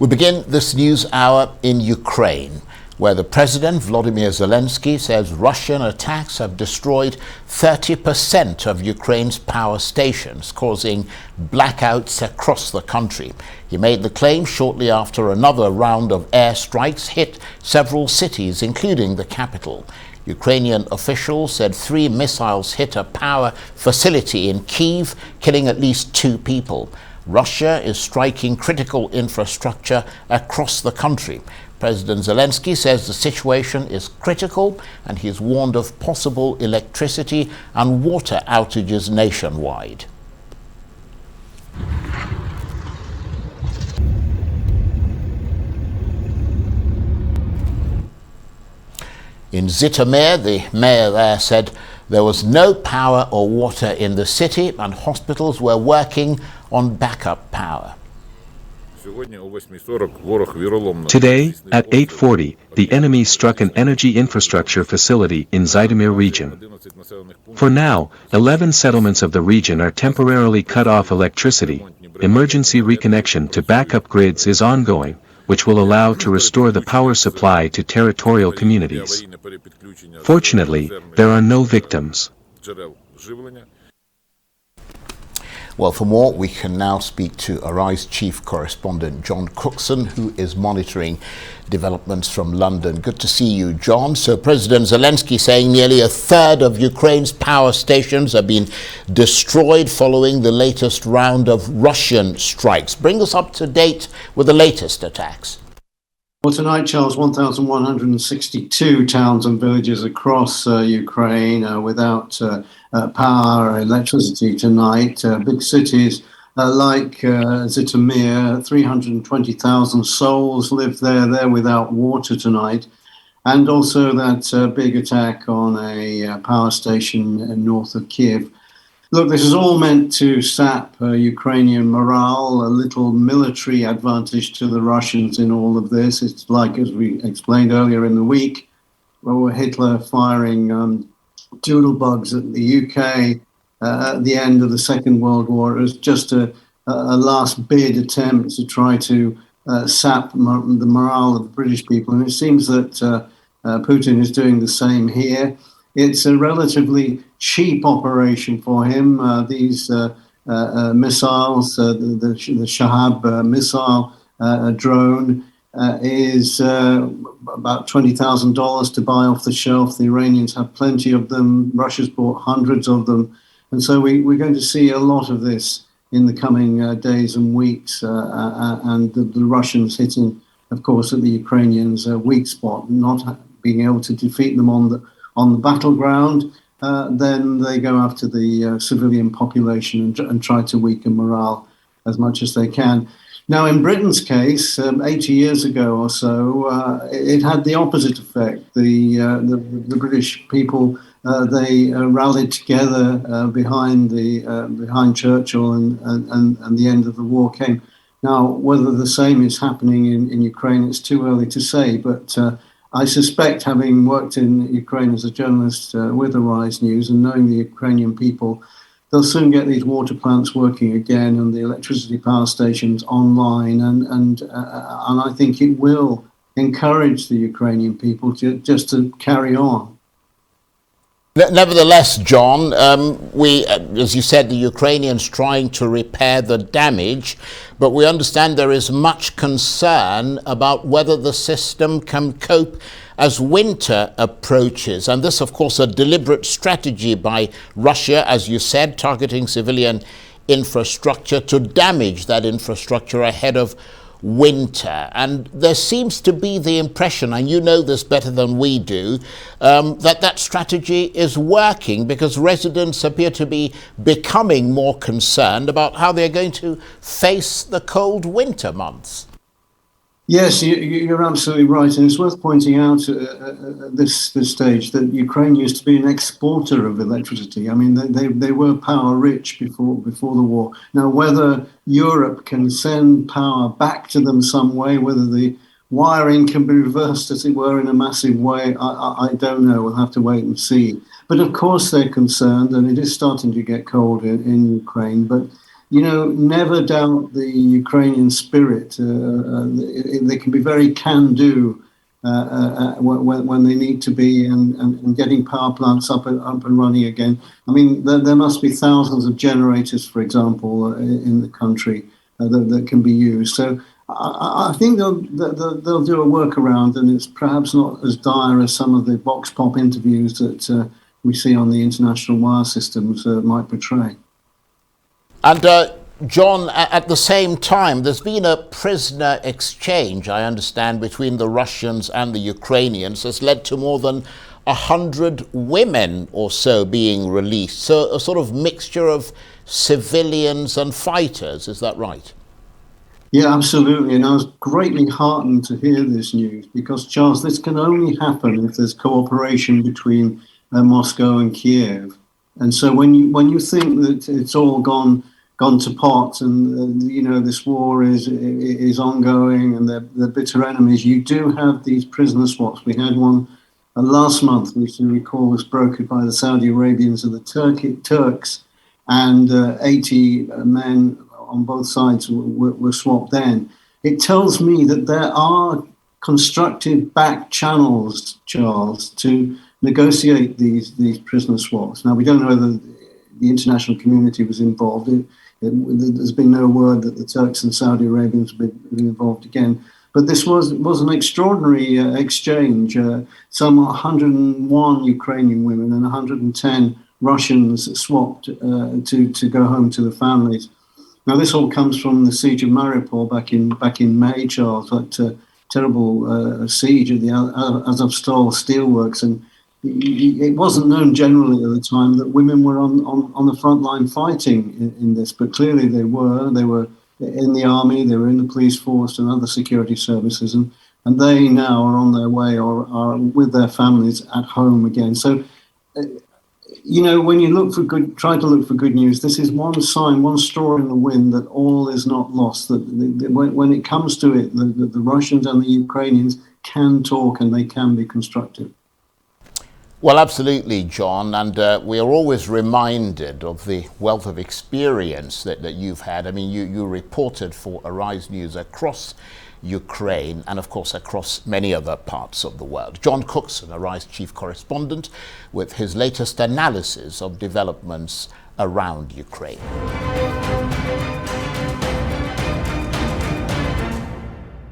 We begin this news hour in Ukraine, where the President, Volodymyr Zelensky, says Russian attacks have destroyed 30% of Ukraine's power stations, causing blackouts across the country. He made the claim shortly after another round of airstrikes hit several cities, including the capital. Ukrainian officials said 3 missiles hit a power facility in Kyiv, killing at least 2 people. Russia is striking critical infrastructure across the country. President Zelensky says the situation is critical, and he has warned of possible electricity and water outages nationwide. In Zhytomyr, the mayor there said there was no power or water in the city, and hospitals were working on backup power. Today, at 8:40, the enemy struck an energy infrastructure facility in Zhytomyr region. For now, 11 settlements of the region are temporarily cut off electricity. Emergency reconnection to backup grids is ongoing, which will allow to restore the power supply to territorial communities. Fortunately, there are no victims. Well, for more, we can now speak to Arise chief correspondent John Cookson, who is monitoring developments from London. Good to see you, John. So President Zelensky saying nearly a third of Ukraine's power stations have been destroyed following the latest round of Russian strikes. Bring us up to date with the latest attacks. Well, tonight, Charles, 1,162 towns and villages across Ukraine without power, electricity tonight. Big cities like Zhytomyr, 320,000 souls live there. They're without water tonight. And also that big attack on a power station north of Kiev. Look, this is all meant to sap Ukrainian morale, a little military advantage to the Russians in all of this. It's like, as we explained earlier in the week, Hitler firing doodlebugs at the UK at the end of the Second World War. It was just a last bid attempt to try to sap the morale of the British people. And it seems that Putin is doing the same here. It's a relatively cheap operation for him. These missiles, the Shahab missile drone is about $20,000 to buy off the shelf. The Iranians have plenty of them. Russia's bought hundreds of them. And so we're going to see a lot of this in the coming days and weeks. And the Russians hitting, of course, at the Ukrainians' weak spot, not being able to defeat them on the battleground. Then they go after the civilian population and try to weaken morale as much as they can. Now, in Britain's case, 80 years ago or so, it had the opposite effect. The British people, they rallied together behind Churchill, and the end of the war came. Now, whether the same is happening in Ukraine, it's too early to say, but I suspect, having worked in Ukraine as a journalist with Arise News and knowing the Ukrainian people, they'll soon get these water plants working again and the electricity power stations online, and I think it will encourage the Ukrainian people just to carry on. Nevertheless, John, as you said, the Ukrainians trying to repair the damage, but we understand there is much concern about whether the system can cope as winter approaches. And this, of course, a deliberate strategy by Russia, as you said, targeting civilian infrastructure to damage that infrastructure ahead of winter. And there seems to be the impression, and you know this better than we do, that strategy is working, because residents appear to be becoming more concerned about how they're going to face the cold winter months. Yes, you're absolutely right, and it's worth pointing out at this stage that Ukraine used to be an exporter of electricity. I mean, they were power rich before the war. Now, whether Europe can send power back to them some way, whether the wiring can be reversed, as it were, in a massive way, I don't know. We'll have to wait and see. But of course, they're concerned, and it is starting to get cold in Ukraine. But never doubt the Ukrainian spirit. They can be very can-do when they need to be, and getting power plants up and running again. I mean, there must be thousands of generators, for example, in the country that can be used. So I think they'll do a workaround, and it's perhaps not as dire as some of the vox pop interviews that we see on the international wire systems might portray. And John, at the same time, there's been a prisoner exchange, I understand, between the Russians and the Ukrainians that's led to more than 100 women or so being released. So a sort of mixture of civilians and fighters, is that right? Yeah, absolutely. And I was greatly heartened to hear this news because, Charles, this can only happen if there's cooperation between Moscow and Kiev. And so when you think that it's all gone to pot, and this war is ongoing, and they're bitter enemies, you do have these prisoner swaps. We had one last month, which you recall was brokered by the Saudi Arabians and the Turks, and 80 men on both sides were swapped then. It tells me that there are constructive back channels, Charles, to negotiate these prisoner swaps. Now, we don't know whether the international community was involved. There's been no word that the Turks and Saudi Arabians have been involved again. But this was an extraordinary exchange. Some 101 Ukrainian women and 110 Russians swapped to go home to the families. Now, this all comes from the siege of Mariupol back in May, Charles, that terrible siege of the Azovstal steelworks. And it wasn't known generally at the time that women were on the front line fighting in this, but clearly they were. They were in the army, they were in the police force and other security services, and they now are on their way or are with their families at home again. So, when you try to look for good news, this is one sign, one straw in the wind that all is not lost. That when it comes to it, the Russians and the Ukrainians can talk and they can be constructive. Well, absolutely, John, and we are always reminded of the wealth of experience that you've had. I mean, you reported for Arise News across Ukraine and, of course, across many other parts of the world. John Cookson, Arise chief correspondent, with his latest analysis of developments around Ukraine.